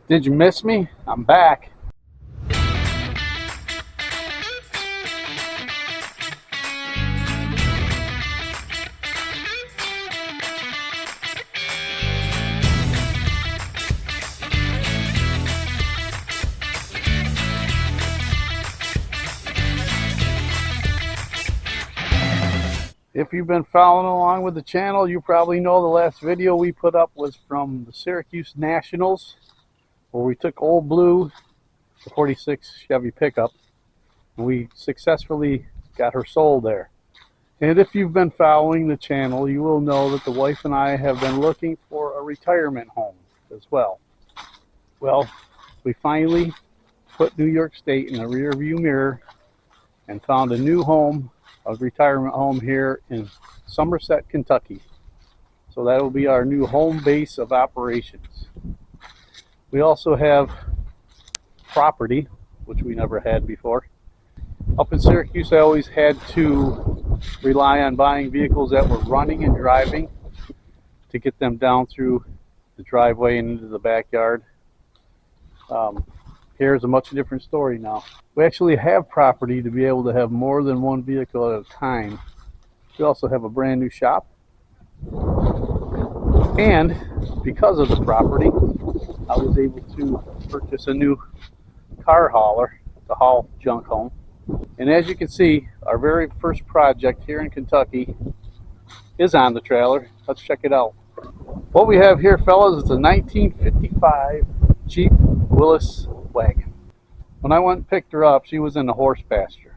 Did you miss me? I'm back. If you've been following along with the channel, you probably know the last video we put up was from the Syracuse Nationals, where we took Old Blue, the 46 Chevy pickup, and we successfully got her sold there. And if you've been following the channel, you will know that the wife and I have been looking for a retirement home as well. Well, we finally put New York State in the rear view mirror and found a new home, a retirement home here in Somerset, Kentucky. So that will be our new home base of operations. We also have property, which we never had before. Up in Syracuse, I always had to rely on buying vehicles that were running and driving to get them down through the driveway and into the backyard. Here's a much different story now. We actually have property to be able to have more than one vehicle at a time. We also have a brand new shop. And because of the property, I was able to purchase a new car hauler to haul junk home. And as you can see, our very first project here in Kentucky is on the trailer. Let's check it out. What we have here, fellas, is a 1955 Jeep Willy Wagon. When I went and picked her up, she was in the horse pasture.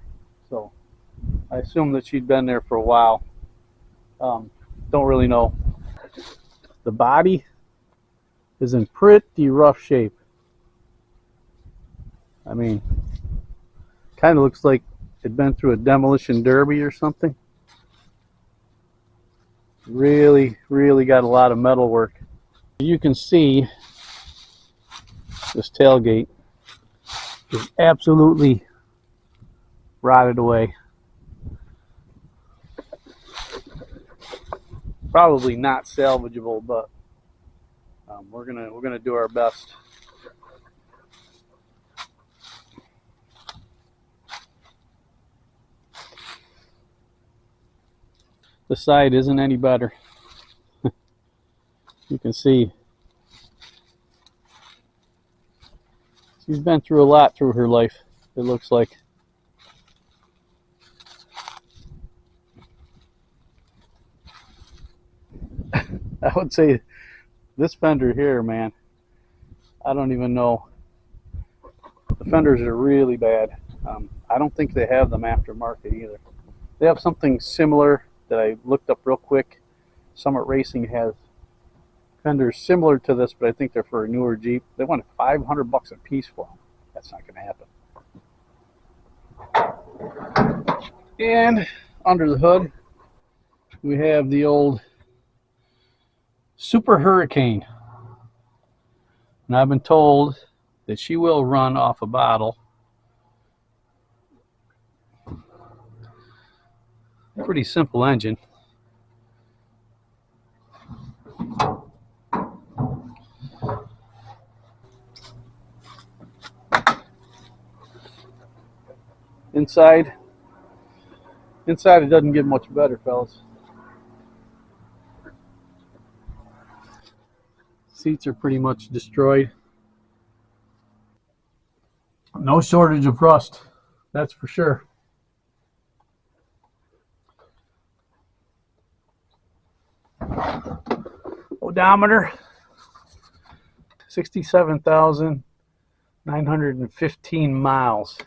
So I assume that she'd been there for a while. Don't really know. The body is in pretty rough shape. I mean, kind of looks like it'd been through a demolition derby or something. Really got a lot of metal work. You can see this tailgate is absolutely rotted away. Probably not salvageable, but we're gonna do our best. The side isn't any better. You can see she's been through a lot through her life, it looks like. I would say this fender here, man, I don't even know. The fenders are really bad. I don't think they have them aftermarket either. They have something similar that I looked up real quick. Summit Racing has fenders similar to this, but I think they're for a newer Jeep. They wanted $500 a piece for them. That's not going to happen. And under the hood, we have the old Super Hurricane. And I've been told that she will run off a bottle. Pretty simple engine. Inside it doesn't get much better, fellas. Seats are pretty much destroyed. No shortage of rust, that's for sure. Odometer, 67,915 miles.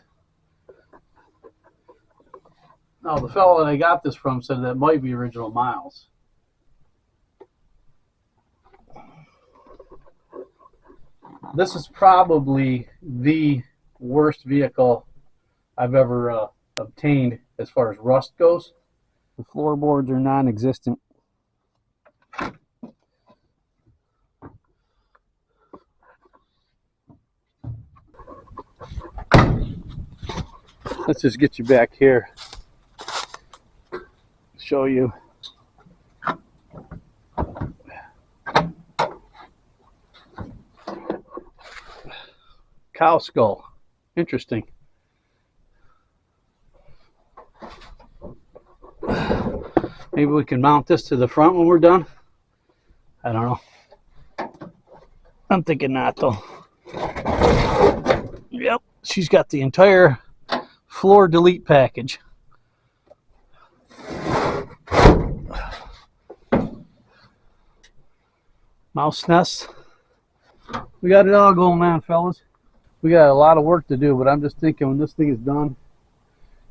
Now, the fellow that I got this from said that might be original miles. This is probably the worst vehicle I've ever obtained as far as rust goes. The floorboards are non-existent. Let's just get you back here. Show you. Cow skull. Interesting. Maybe we can mount this to the front when we're done. I don't know. I'm thinking not though. Yep, she's got the entire floor delete package. Mouse nest. We got it all going on, fellas. We got a lot of work to do, but I'm just thinking when this thing is done,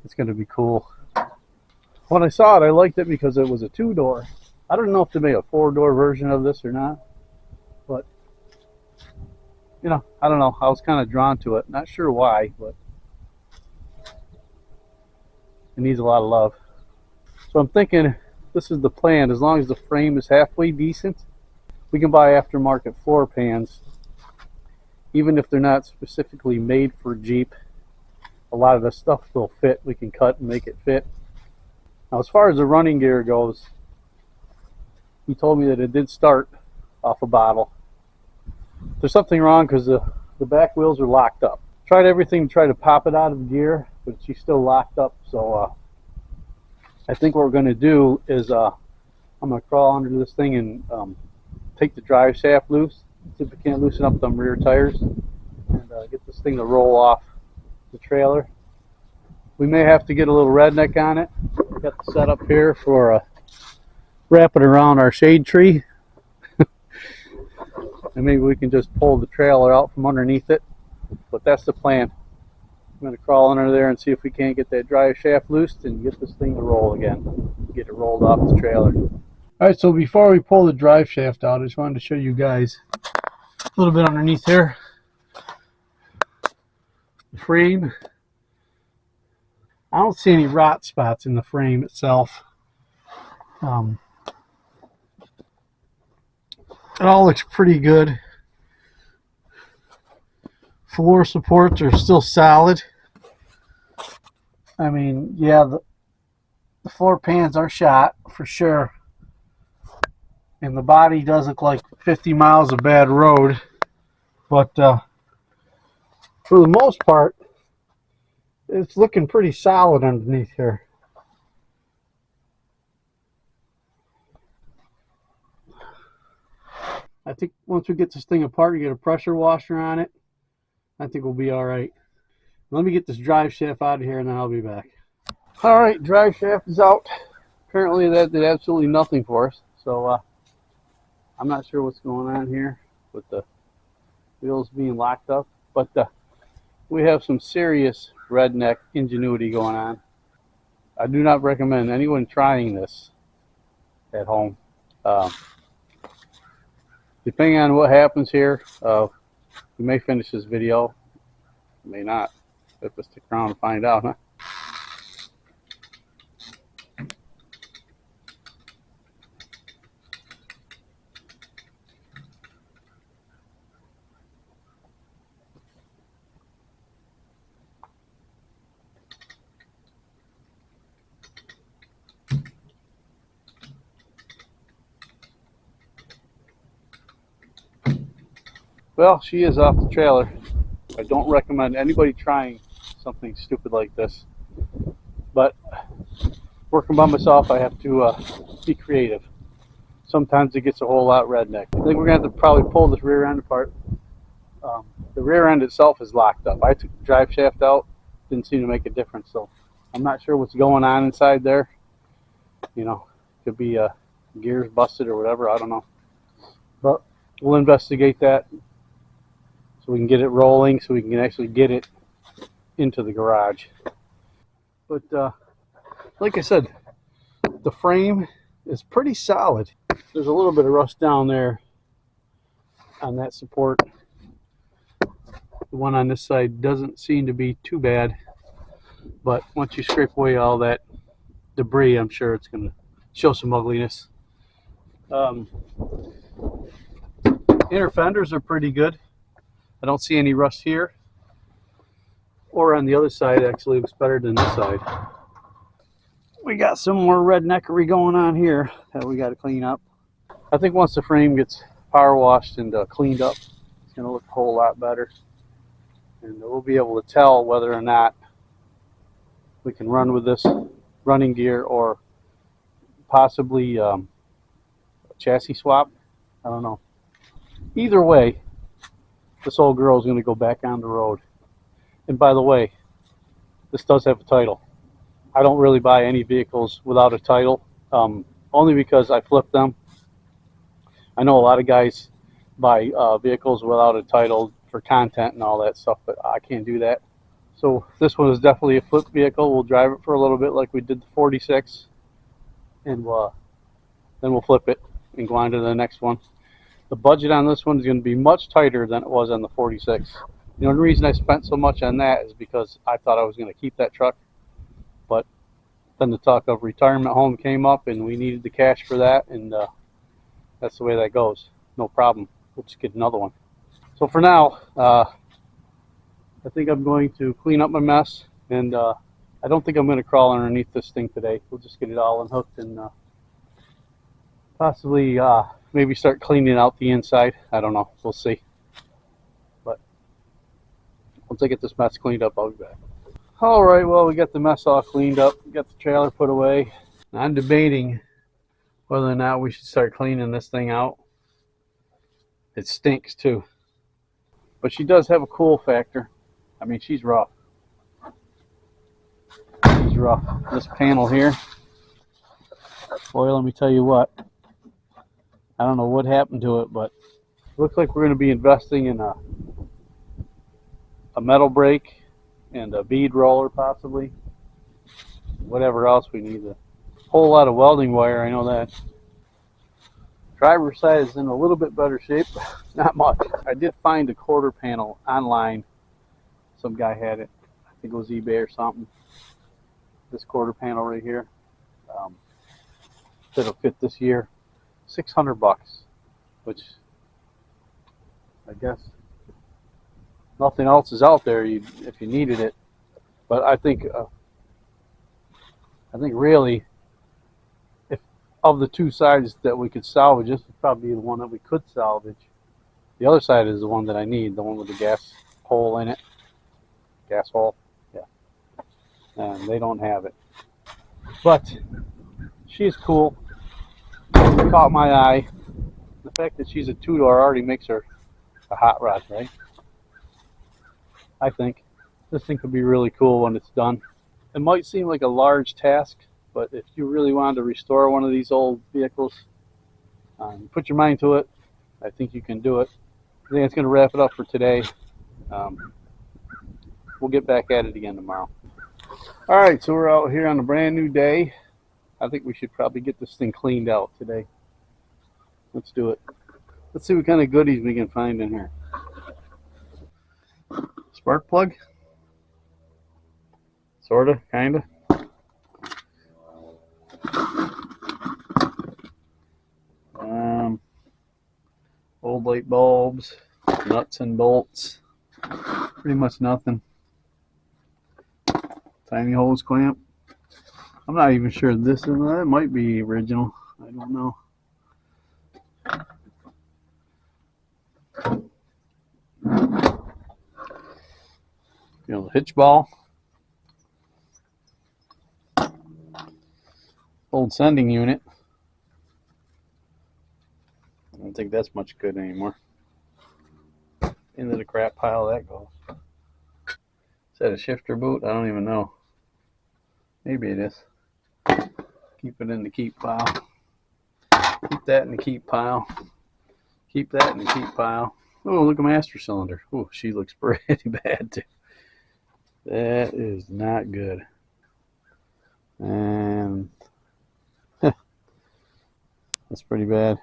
it's going to be cool. When I saw it, I liked it because it was a 2-door. I don't know if they made a 4-door version of this or not, but you know, I don't know. I was kind of drawn to it. Not sure why, but it needs a lot of love. So I'm thinking this is the plan. As long as the frame is halfway decent, we can buy aftermarket floor pans. Even if they're not specifically made for Jeep, a lot of the stuff will fit. We can cut and make it fit. Now, as far as the running gear goes, he told me that it did start off a bottle. There's something wrong because the back wheels are locked up. Tried everything to try to pop it out of gear, but she's still locked up. So I think what we're going to do is I'm going to crawl under this thing and take the drive shaft loose, see if we can't loosen up them rear tires, and get this thing to roll off the trailer. We may have to get a little redneck on it. We got the setup here for wrap it around our shade tree. And maybe we can just pull the trailer out from underneath it. But that's the plan. I'm going to crawl under there and see if we can't get that drive shaft loosed and get this thing to roll again. Get it rolled off the trailer. Alright, so before we pull the drive shaft out, I just wanted to show you guys a little bit underneath here. The frame. I don't see any rot spots in the frame itself. It all looks pretty good. Floor supports are still solid. I mean, yeah, the floor pans are shot for sure. And the body does look like 50 miles of bad road. But for the most part, it's looking pretty solid underneath here. I think once we get this thing apart and get a pressure washer on it, I think we'll be all right. Let me get this drive shaft out of here and then I'll be back. All right, drive shaft is out. Apparently that did absolutely nothing for us. So I'm not sure what's going on here with the wheels being locked up, but we have some serious redneck ingenuity going on. I do not recommend anyone trying this at home. Depending on what happens here, we may finish this video, may not. We have to stick around and find out, huh? Well, she is off the trailer. I don't recommend anybody trying something stupid like this. But working by myself, I have to be creative. Sometimes it gets a whole lot redneck. I think we're going to have to probably pull this rear end apart. The rear end itself is locked up. I took the drive shaft out. Didn't seem to make a difference. So I'm not sure what's going on inside there. You know, could be gears busted or whatever. I don't know. But we'll investigate that, so we can get it rolling, so we can actually get it into the garage. But like I said, the frame is pretty solid. There's a little bit of rust down there on that support. The one on this side doesn't seem to be too bad, but once you scrape away all that debris, I'm sure it's going to show some ugliness. Inner fenders are pretty good. I don't see any rust here, or on the other side. Actually looks better than this side. We got some more redneckery going on here that we got to clean up. I think once the frame gets power washed and cleaned up, it's going to look a whole lot better. and we'll be able to tell whether or not we can run with this running gear or possibly a chassis swap. I don't know. Either way, this old girl is going to go back on the road. And by the way, this does have a title. I don't really buy any vehicles without a title, only because I flip them. I know a lot of guys buy vehicles without a title for content and all that stuff, but I can't do that. So this one is definitely a flip vehicle. We'll drive it for a little bit like we did the 46, and then we'll flip it and go on to the next one. The budget on this one is going to be much tighter than it was on the 46. The only reason I spent so much on that is because I thought I was going to keep that truck, but then the talk of retirement home came up and we needed the cash for that, and that's the way that goes. No problem. We'll just get another one. So for now, I think I'm going to clean up my mess, and I don't think I'm going to crawl underneath this thing today. We'll just get it all unhooked and possibly maybe start cleaning out the inside. I don't know. We'll see. But once I get this mess cleaned up, I'll be back. All right, well, we got the mess all cleaned up. We got the trailer put away. I'm debating whether or not we should start cleaning this thing out. It stinks too. But she does have a cool factor. I mean, she's rough. She's rough. This panel here, boy, let me tell you what. I don't know what happened to it, but it looks like we're going to be investing in a metal brake and a bead roller, possibly. Whatever else we need. A whole lot of welding wire, I know that. Driver's side is in a little bit better shape, not much. I did find a quarter panel online. Some guy had it. I think it was eBay or something. This quarter panel right here. That'll fit this year. $600, which I guess nothing else is out there if you needed it. But I think really, if of the two sides that we could salvage, this would probably be the one that we could salvage. The other side is the one that I need, the one with the gas hole in it. Gas hole, yeah. And they don't have it. But she's cool. Caught my eye. The fact that she's a two-door already makes her a hot rod, right? I think this thing could be really cool when it's done. It might seem like a large task, but if you really wanted to restore one of these old vehicles, put your mind to it. I think you can do it. I think it's going to wrap it up for today. We'll get back at it again tomorrow. All right, so we're out here on a brand new day. I think we should probably get this thing cleaned out today. Let's do it. Let's see what kind of goodies we can find in here. Spark plug? Sorta, kinda. Old light bulbs, nuts and bolts. Pretty much nothing. Tiny hose clamp. I'm not even sure this is, that might be original. I don't know. You know, the hitch ball. Old sending unit. I don't think that's much good anymore. Into the crap pile that goes. Is that a shifter boot? I don't even know. Maybe it is. Keep it in the keep pile. Keep that in the keep pile. Keep that in the keep pile. Oh, look, a master cylinder. Oh, she looks pretty bad too. That is not good. And that's pretty bad.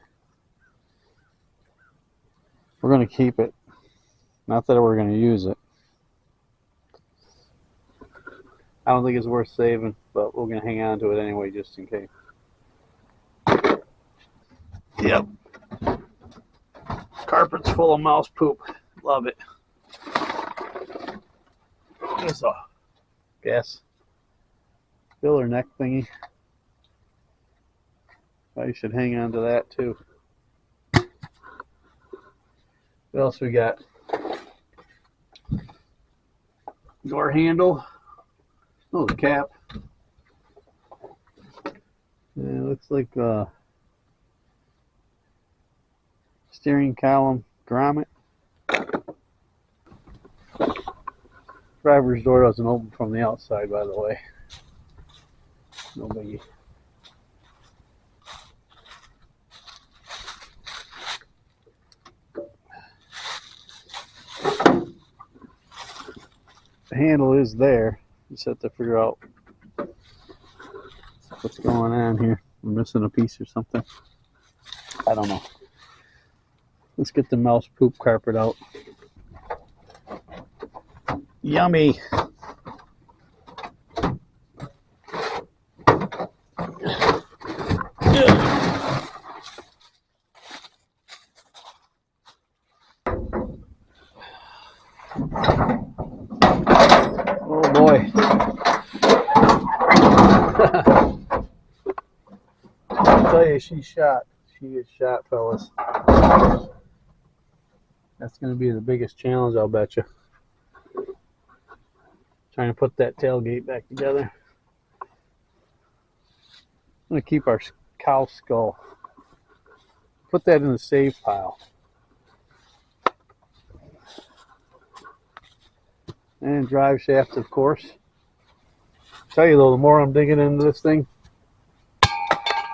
We're going to keep it. Not that we're going to use it. I don't think it's worth saving, but we're going to hang on to it anyway just in case. Yep. Carpet's full of mouse poop. Love it. There's a gas filler neck thingy. I should hang on to that too. What else we got? door handle. Oh, the cap. Yeah, it looks like steering column grommet. Driver's door doesn't open from the outside, by the way. No biggie. The handle is there. You just have to figure out what's going on here. We're missing a piece or something. I don't know. Let's get the mouse poop carpet out. Yummy. Oh boy. I'll tell you, she's shot. She is shot, fellas. That's going to be the biggest challenge, I'll bet you. Trying to put that tailgate back together. I'm going to keep our cow skull. Put that in the save pile. And drive shaft, of course. Tell you though, the more I'm digging into this thing, the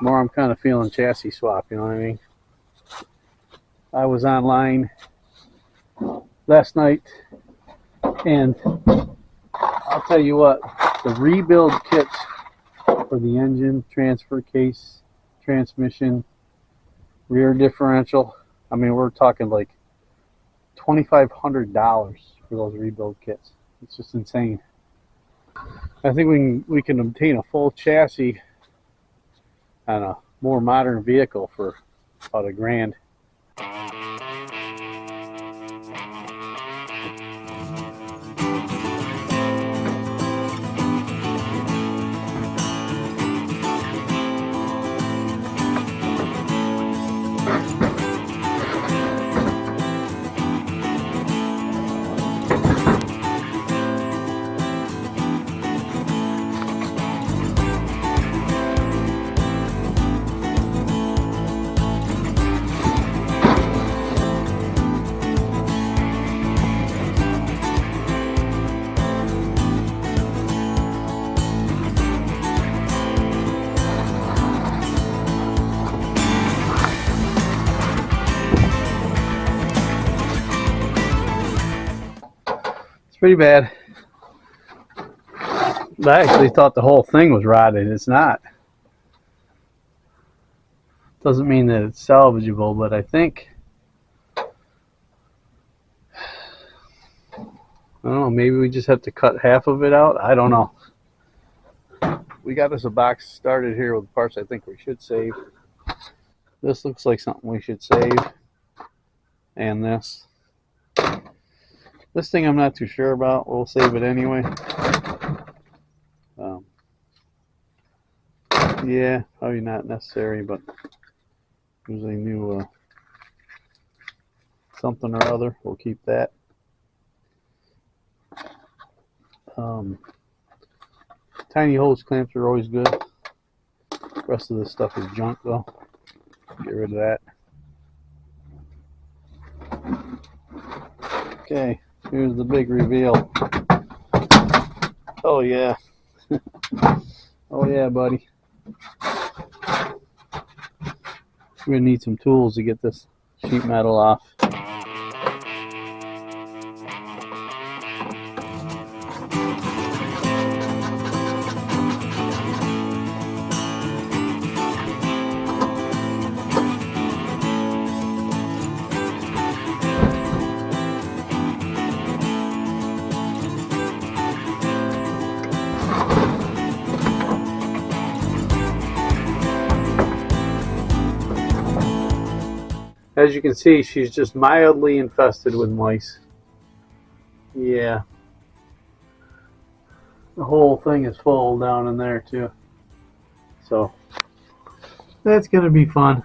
more I'm kind of feeling chassis swap, you know what I mean? I was online last night, and I'll tell you what, the rebuild kits for the engine, transfer case, transmission, rear differential, I mean, we're talking like $2,500 for those rebuild kits. It's just insane. I think we can obtain a full chassis on a more modern vehicle for about $1,000. Pretty bad. But I actually thought the whole thing was rotted. It's not. Doesn't mean that it's salvageable, but I think, I don't know, maybe we just have to cut half of it out. I don't know. We got us a box started here with parts I think we should save. This looks like something we should save. And this. This thing I'm not too sure about. We'll save it anyway. Yeah, probably not necessary, but there's a new something or other. We'll keep that. Tiny hose clamps are always good. The rest of this stuff is junk though. Get rid of that. Okay. Here's the big reveal. Oh yeah. Oh yeah, buddy. We're gonna need some tools to get this sheet metal off. As you can see, she's just mildly infested with mice. Yeah. The whole thing is full down in there too. So, that's going to be fun.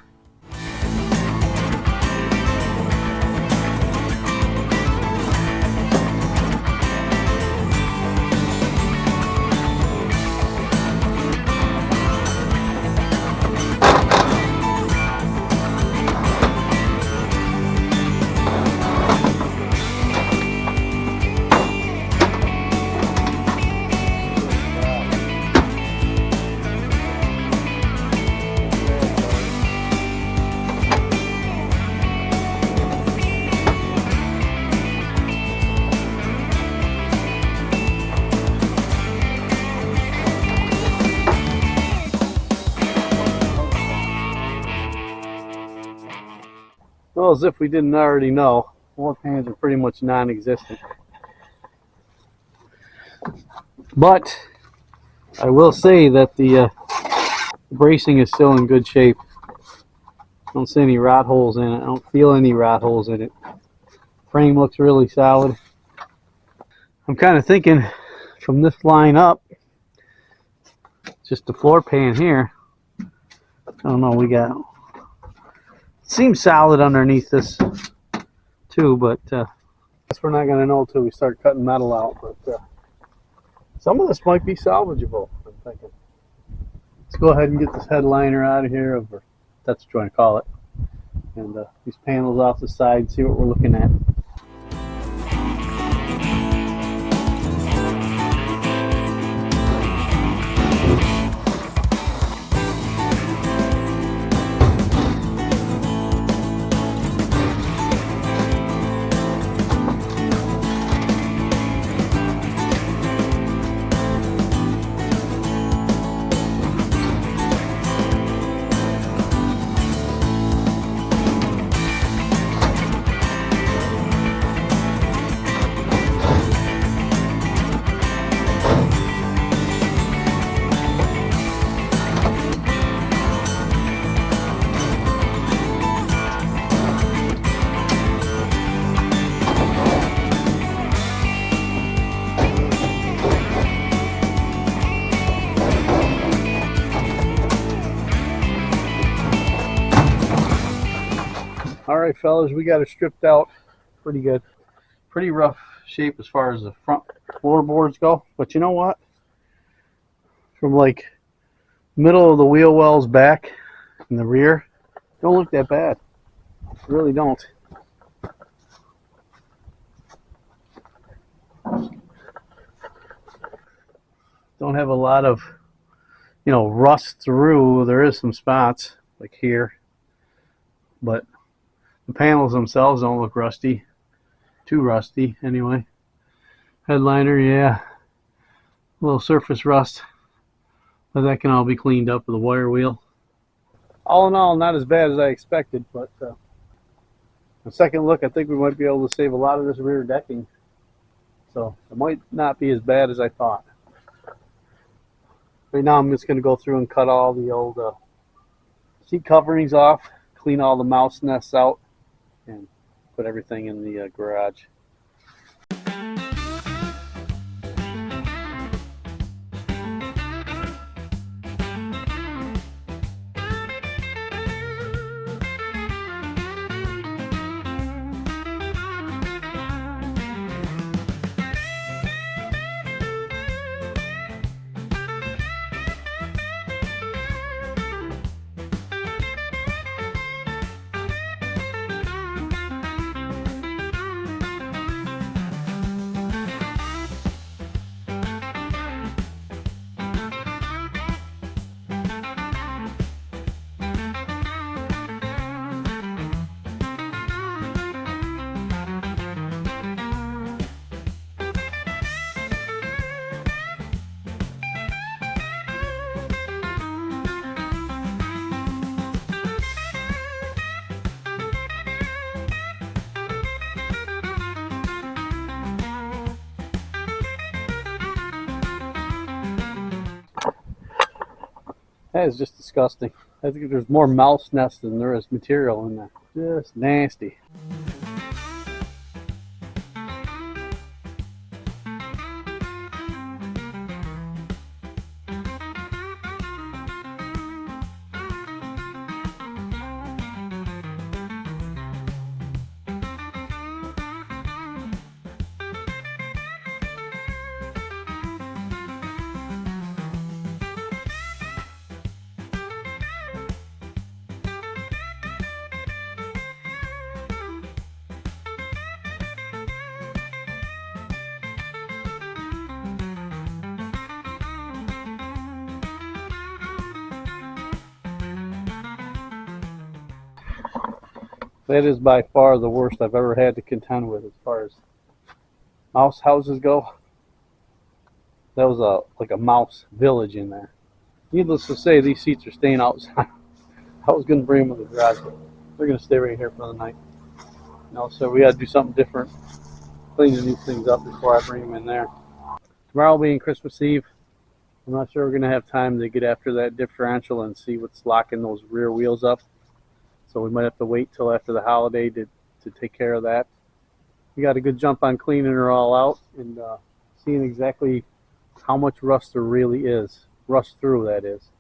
Well, as if we didn't already know, floor pans are pretty much non-existent. But I will say that the bracing is still in good shape. I don't see any rot holes in it. I don't feel any rot holes in it. Frame looks really solid. I'm kind of thinking from this line up, just the floor pan here. I don't know, we got, it seems solid underneath this too, but I guess we're not going to know until we start cutting metal out. But some of this might be salvageable, I'm thinking. Let's go ahead and get this headliner out of here, or that's what you want to call it. And these panels off the side, see what we're looking at. Alright fellas, we got it stripped out pretty good. Pretty rough shape as far as the front floorboards go, but you know what? From like middle of the wheel wells back in the rear, don't look that bad. Really don't. Don't have a lot of, rust through. There is some spots like here, but the panels themselves don't look rusty. Too rusty, anyway. Headliner, yeah. A little surface rust. But that can all be cleaned up with a wire wheel. All in all, not as bad as I expected, but on second look, I think we might be able to save a lot of this rear decking. So it might not be as bad as I thought. Right now, I'm just going to go through and cut all the old seat coverings off, clean all the mouse nests out, and put everything in the garage. That is just disgusting. I think there's more mouse nests than there is material in there. Just nasty. That is by far the worst I've ever had to contend with as far as mouse houses go. That was like a mouse village in there. Needless to say, these seats are staying outside. I was going to bring them in the garage. They're gonna stay right here for the night. No, so we gotta do something different, cleaning these things up before I bring them in there. Tomorrow being Christmas Eve, I'm not sure we're gonna have time to get after that differential and see what's locking those rear wheels up. So we might have to wait till after the holiday to take care of that. We got a good jump on cleaning her all out and seeing exactly how much rust there really is. Rust through, that is.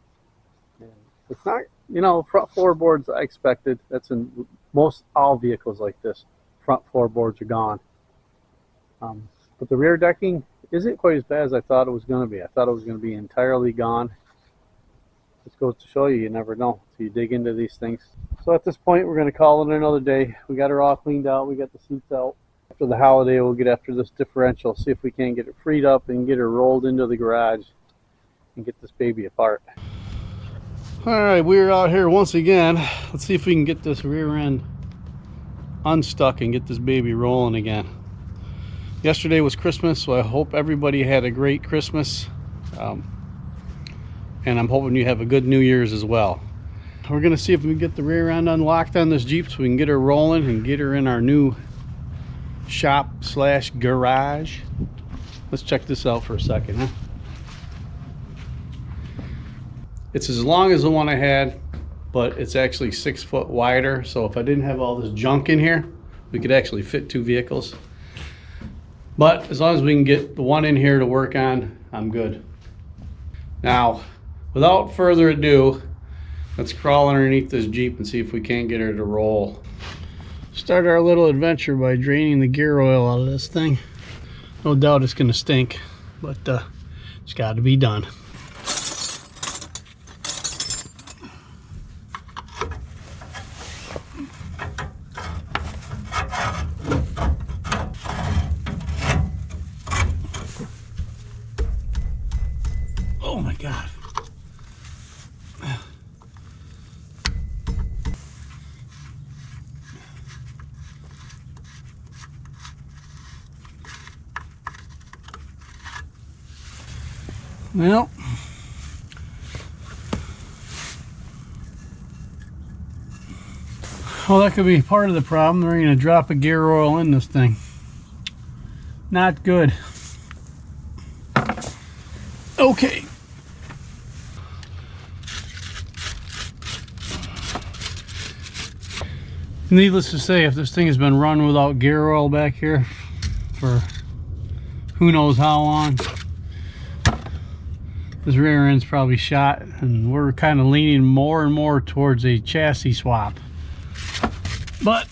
And it's not, you know, front floorboards I expected. That's in most all vehicles like this. Front floorboards are gone. But the rear decking isn't quite as bad as I thought it was going to be. I thought it was going to be entirely gone. This goes to show you, you never know until you dig into these things. So at this point, we're going to call it another day. We got her all cleaned out. We got the seats out. After the holiday, we'll get after this differential, see if we can get it freed up and get her rolled into the garage and get this baby apart. All right, we're out here once again. Let's see if we can get this rear end unstuck and get this baby rolling again. Yesterday was Christmas, so I hope everybody had a great Christmas. And I'm hoping you have a good New Year's as well. We're gonna see if we can get the rear end unlocked on this Jeep so we can get her rolling and get her in our new shop slash garage. Let's check this out for a second, huh? It's as long as the one I had, but it's actually 6 foot wider. So if I didn't have all this junk in here, we could actually fit 2 vehicles. But as long as we can get the one in here to work on, I'm good. Now, without further ado, let's crawl underneath this Jeep and see if we can't get her to roll. Start our little adventure by draining the gear oil out of this thing. No doubt it's gonna stink, but it's got to be done. Oh my God. Well, that could be part of the problem. They're going to drop a gear oil in this thing. Not good. Okay. Needless to say, if this thing has been run without gear oil back here for who knows how long, this rear end's probably shot, and we're kind of leaning more and more towards a chassis swap. But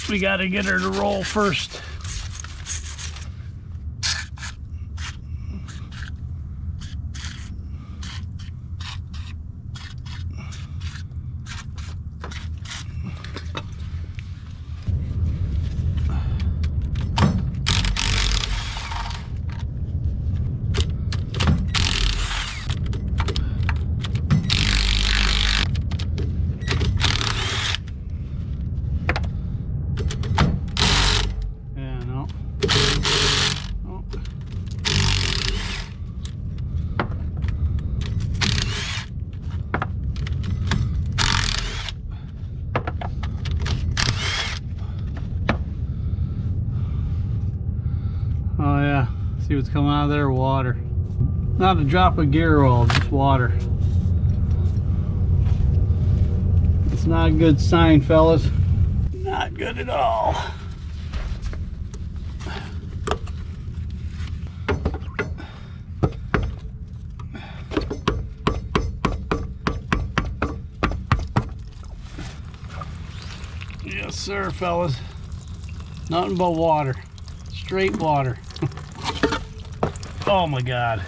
we got to get her to roll first. Oh yeah, see what's coming out of there? Water. Not a drop of gear oil, just water. It's not a good sign, fellas. Not good at all. Yes sir, fellas. Nothing but water. Straight water. Oh my God.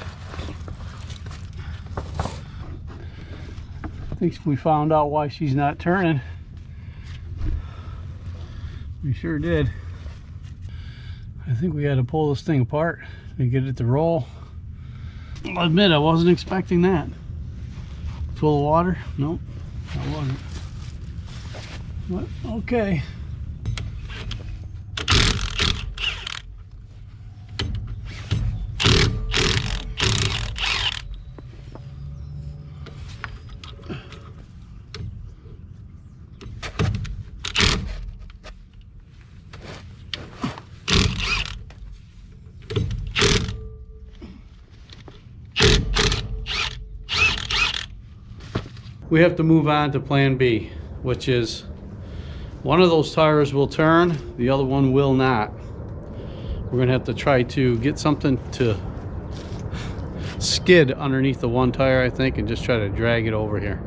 I think we found out why she's not turning. We sure did. I think we had to pull this thing apart to get it to roll. I'll admit I wasn't expecting that. Full of water? Nope, I wasn't. But okay. we have to move on to plan B, which is one of those tires will turn, the other one will not. We're gonna have to try to get something to skid underneath the one tire, I think, and just try to drag it over here.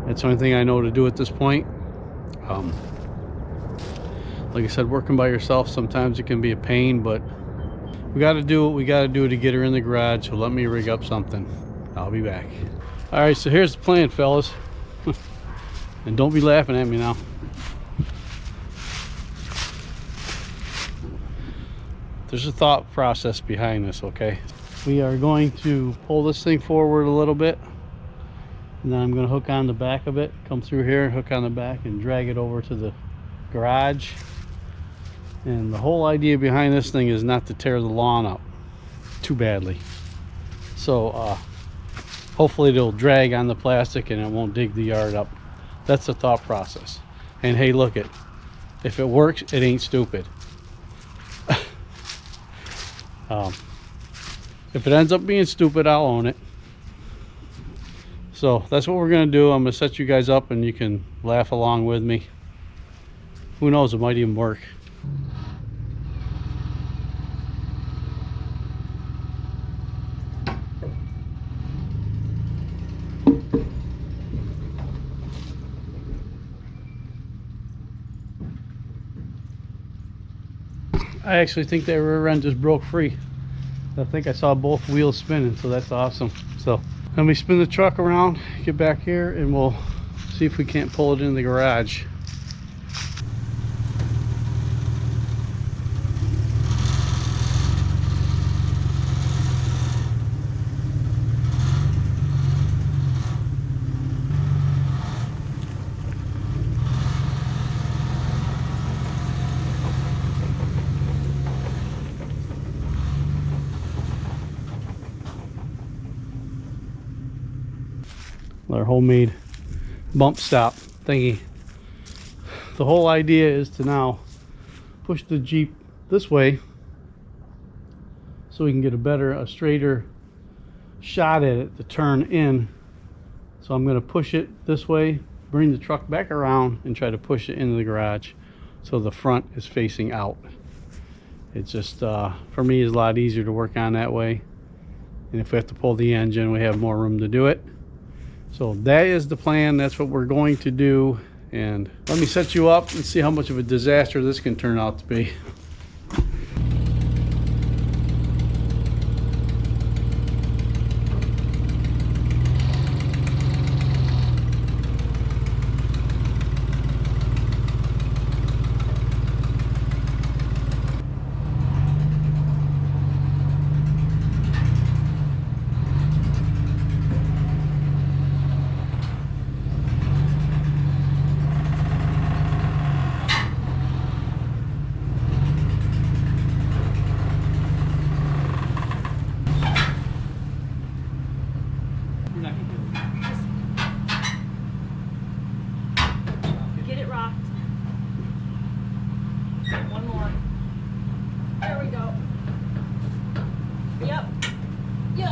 That's the only thing I know to do at this point. Like I said, working by yourself, sometimes it can be a pain, but we got to do what we got to do to get her in the garage. So let me rig up something. I'll be back. All right, so here's the plan, fellas. And don't be laughing at me now. There's a thought process behind this, okay? We are going to pull this thing forward a little bit, and then I'm going to hook on the back of it, come through here, hook on the back, and drag it over to the garage. And the whole idea behind this thing is not to tear the lawn up too badly. So hopefully it'll drag on the plastic and it won't dig the yard up. That's the thought process. And hey, look it, if it works, it ain't stupid. If it ends up being stupid, I'll own it. So that's what we're gonna do. I'm gonna set you guys up and you can laugh along with me. Who knows, it might even work. I actually think that rear end just broke free. I think I saw both wheels spinning, so that's awesome. So let me spin the truck around, get back here, and we'll see if we can't pull it in the garage. Our homemade bump stop thingy. The whole idea is to now push the Jeep this way so we can get a straighter shot at it to turn in. So I'm going to push it this way, bring the truck back around, and try to push it into the garage so the front is facing out. It's just for me, it's a lot easier to work on that way, and if we have to pull the engine, we have more room to do it. So that is the plan. That's what we're going to do. And let me set you up and see how much of a disaster this can turn out to be. Get it rocked. One more. There we go. Yep. Yep.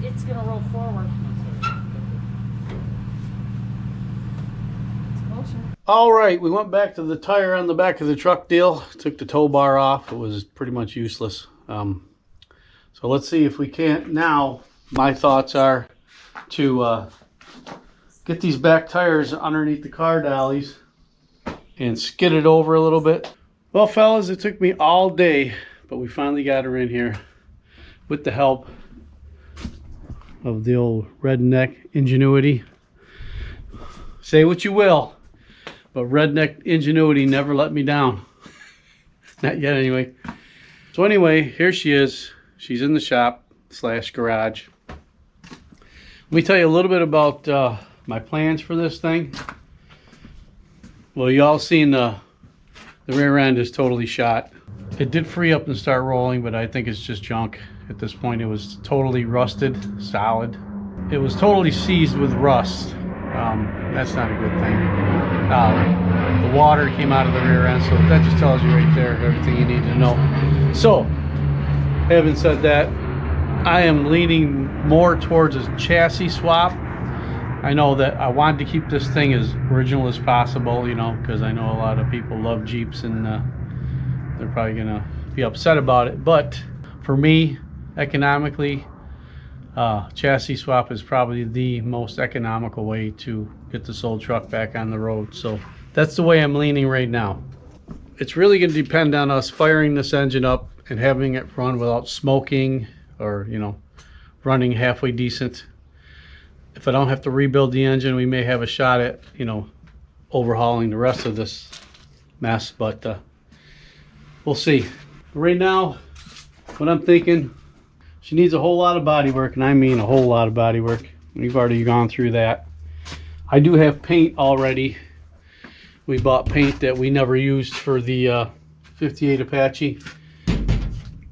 It's gonna roll forward. All right, we went back to the tire on the back of the truck deal. Took the tow bar off. It was pretty much useless. So let's see if we can't now. My thoughts are to get these back tires underneath the car dollies and skid it over a little bit. Well, fellas, it took me all day, but we finally got her in here with the help of the old redneck ingenuity. Say what you will, but redneck ingenuity never let me down. Not yet, anyway. So anyway, here she is. She's in the shop / garage. Let me tell you a little bit about my plans for this thing. Well, you all seen the rear end is totally shot. It did free up and start rolling, but I think it's just junk. At this point, it was totally rusted, solid. It was totally seized with rust. That's not a good thing. The water came out of the rear end, so that just tells you right there everything you need to know. So, having said that, I am leaning more towards a chassis swap. I know that I wanted to keep this thing as original as possible, you know, because I know a lot of people love Jeeps and they're probably gonna be upset about it. But for me, economically, chassis swap is probably the most economical way to get this old truck back on the road. So that's the way I'm leaning right now. It's really going to depend on us firing this engine up and having it run without smoking, or, you know, running halfway decent. If I don't have to rebuild the engine, we may have a shot at, you know, overhauling the rest of this mess, but we'll see. Right now, what I'm thinking, she needs a whole lot of body work, and I mean a whole lot of body work. We've already gone through that. I do have paint already. We bought paint that we never used for the 58 Apache.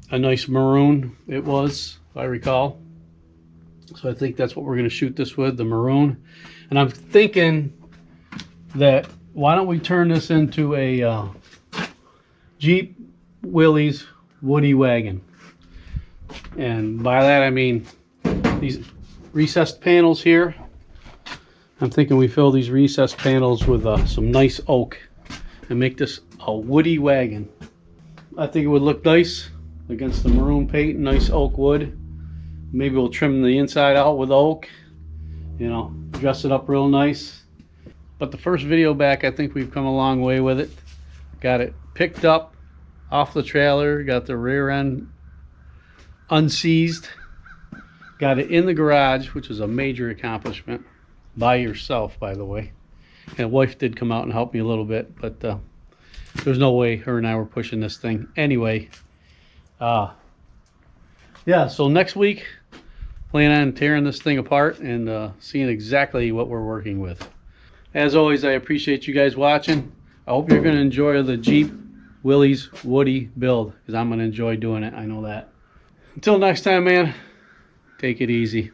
A nice maroon it was, if I recall. So I think that's what we're going to shoot this with, the maroon. And I'm thinking that why don't we turn this into a Jeep Willys Woody Wagon. And by that I mean these recessed panels here. I'm thinking we fill these recessed panels with some nice oak and make this a woody wagon. I think it would look nice against the maroon paint, nice oak wood. Maybe we'll trim the inside out with oak, you know, dress it up real nice. But the first video back, I think we've come a long way with it. Got it picked up off the trailer, got the rear end unseized, got it in the garage, which is a major accomplishment by yourself, by the way. And wife did come out and help me a little bit, but there's no way her and I were pushing this thing anyway. Yeah, so next week plan on tearing this thing apart and seeing exactly what we're working with. As always, I appreciate you guys watching. I hope you're going to enjoy the Jeep Willys Woody build, because I'm going to enjoy doing it. I know that. Until next time, man, take it easy.